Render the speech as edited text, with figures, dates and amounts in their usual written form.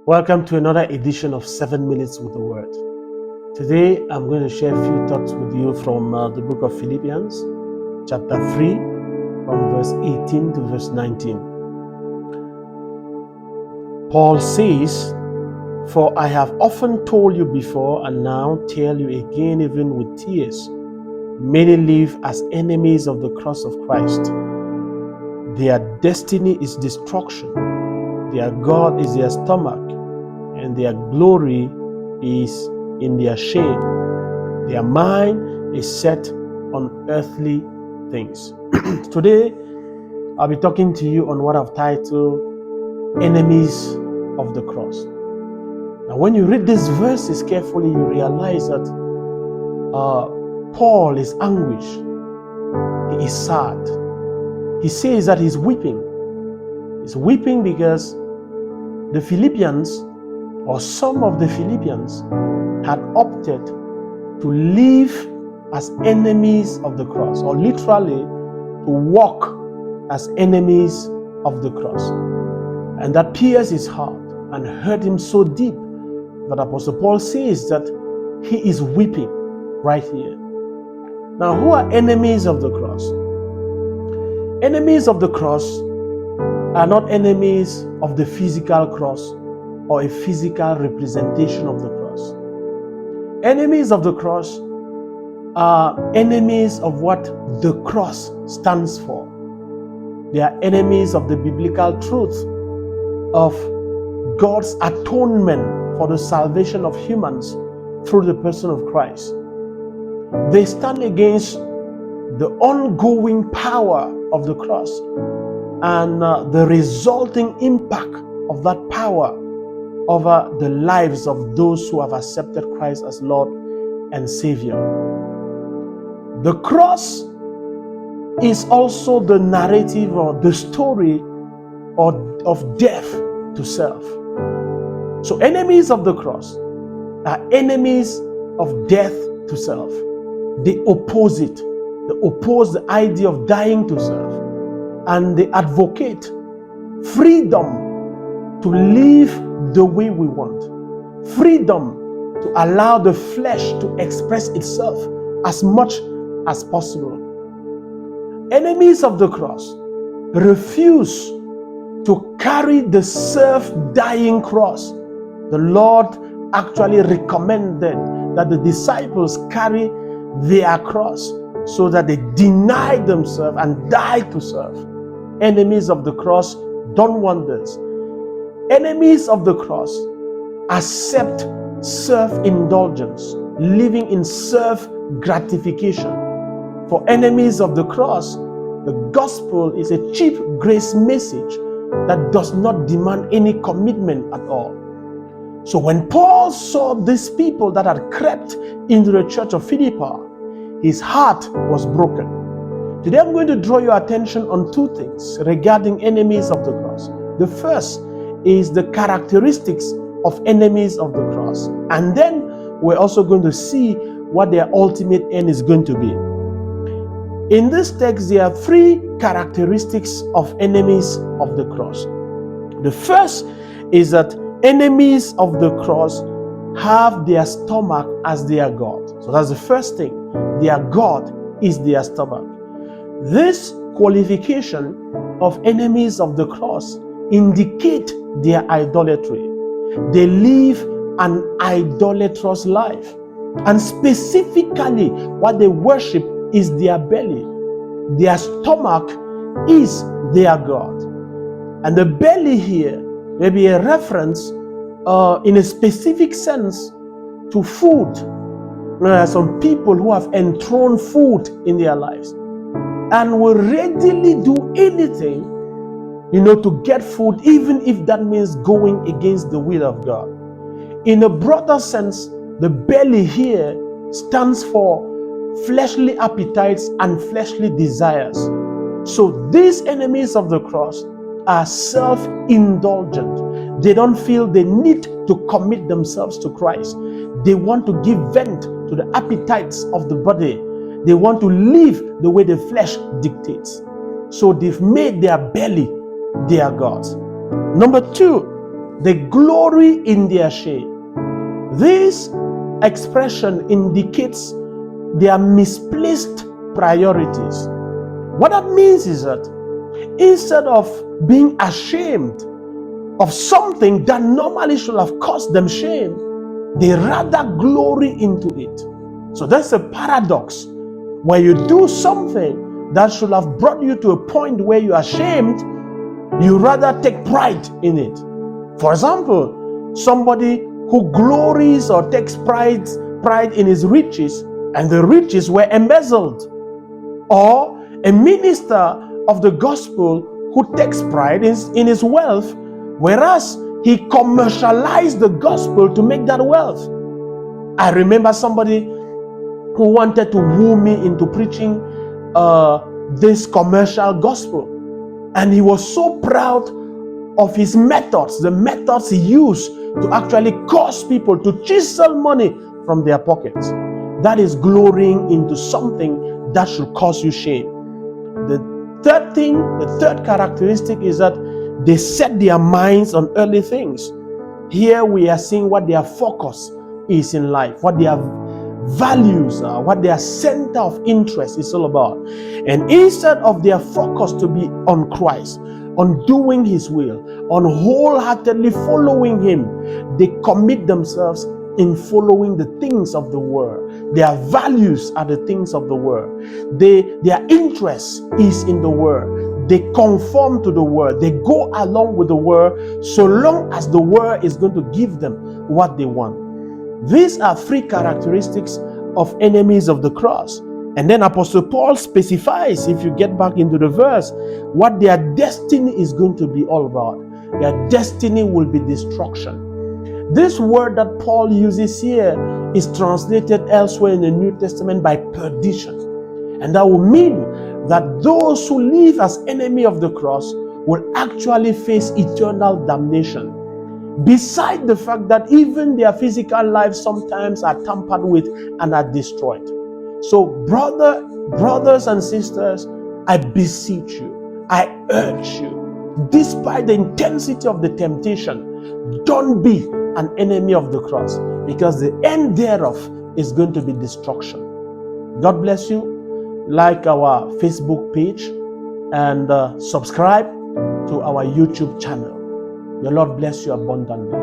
Welcome to another edition of 7 Minutes with the Word. Today I'm going to share a few thoughts with you from the book of Philippians, chapter 3, from verse 18 to verse 19. Paul says, "For I have often told you before and now tell you again, even with tears, many live as enemies of the cross of Christ. Their destiny is destruction, their God is their stomach, and their glory is in their shame. Their mind is set on earthly things." Today, I'll be talking to you on what I've titled Enemies of the Cross. Now, when you read these verses carefully, you realize that Paul is anguished. He is sad. He says that he's weeping. He's weeping because the Philippians, or some of the Philippians, had opted to live as enemies of the cross, or literally to walk as enemies of the cross. And that pierced his heart and hurt him so deep that Apostle Paul says that he is weeping right here. Now, who are enemies of the cross? Enemies of the cross are not enemies of the physical cross or a physical representation of the cross. Enemies of the cross are enemies of what the cross stands for. They are enemies of the biblical truth of God's atonement for the salvation of humans through the person of Christ. They stand against the ongoing power of the cross and the resulting impact of that power over the lives of those who have accepted Christ as Lord and Savior. The cross is also the narrative or the story of death to self. So enemies of the cross are enemies of death to self. They oppose it. They oppose the idea of dying to self. And they advocate freedom to live the way we want. Freedom to allow the flesh to express itself as much as possible. Enemies of the cross refuse to carry the self-dying cross. The Lord actually recommended that the disciples carry their cross so that they deny themselves and die to self. Enemies of the cross don't want this. Enemies of the cross accept self-indulgence, living in self-gratification. For enemies of the cross, the gospel is a cheap grace message that does not demand any commitment at all. So when Paul saw these people that had crept into the church of Philippi, his heart was broken. Today I'm going to draw your attention on two things regarding enemies of the cross. The first is the characteristics of enemies of the cross. And then we're also going to see what their ultimate end is going to be. In this text, there are three characteristics of enemies of the cross. The first is that enemies of the cross have their stomach as their God. So that's the first thing. Their God is their stomach. This qualification of enemies of the cross indicate their idolatry. They live an idolatrous life. And specifically, what they worship is their belly. Their stomach is their God. And the belly here may be a reference in a specific sense to food. There are some people who have enthroned food in their lives and will readily do anything, to get food, even if that means going against the will of God. In a broader sense, the belly here stands for fleshly appetites and fleshly desires. So these enemies of the cross are self-indulgent. They don't feel the need to commit themselves to Christ. They want to give vent to the appetites of the body. They want to live the way the flesh dictates. So they've made their belly their God. Number two, They glory in their shame. This expression indicates their misplaced priorities. What that means is that instead of being ashamed of something that normally should have caused them shame, they rather glory into it. So that's a paradox. When you do something that should have brought you to a point where you are ashamed, you rather take pride in it. For example, somebody who glories or takes pride in his riches, and the riches were embezzled. Or a minister of the gospel who takes pride in his wealth, whereas he commercialized the gospel to make that wealth. I remember somebody who wanted to woo me into preaching this commercial gospel, and he was so proud of his methods, the methods he used to actually cause people to chisel money from their pockets. That is glorying into something that should cause you shame. The third characteristic is that they set their minds on earthly things. Here we are seeing what their focus is in life, what their values are, what their center of interest is all about. And instead of their focus to be on Christ, on doing His will, on wholeheartedly following Him, they commit themselves in following the things of the world. Their values are the things of the world. Their interest is in the world. They conform to the world. They go along with the world so long as the world is going to give them what they want. These are three characteristics of enemies of the cross. And then Apostle Paul specifies, if you get back into the verse, what their destiny is going to be all about. Their destiny will be destruction. This word that Paul uses here is translated elsewhere in the New Testament by perdition. And that will mean that those who live as enemy of the cross will actually face eternal damnation. Beside the fact that even their physical lives sometimes are tampered with and are destroyed. So brothers and sisters, I beseech you, I urge you, despite the intensity of the temptation, don't be an enemy of the cross, because the end thereof is going to be destruction. God bless you. Like our Facebook page and subscribe to our YouTube channel. The Lord bless you abundantly.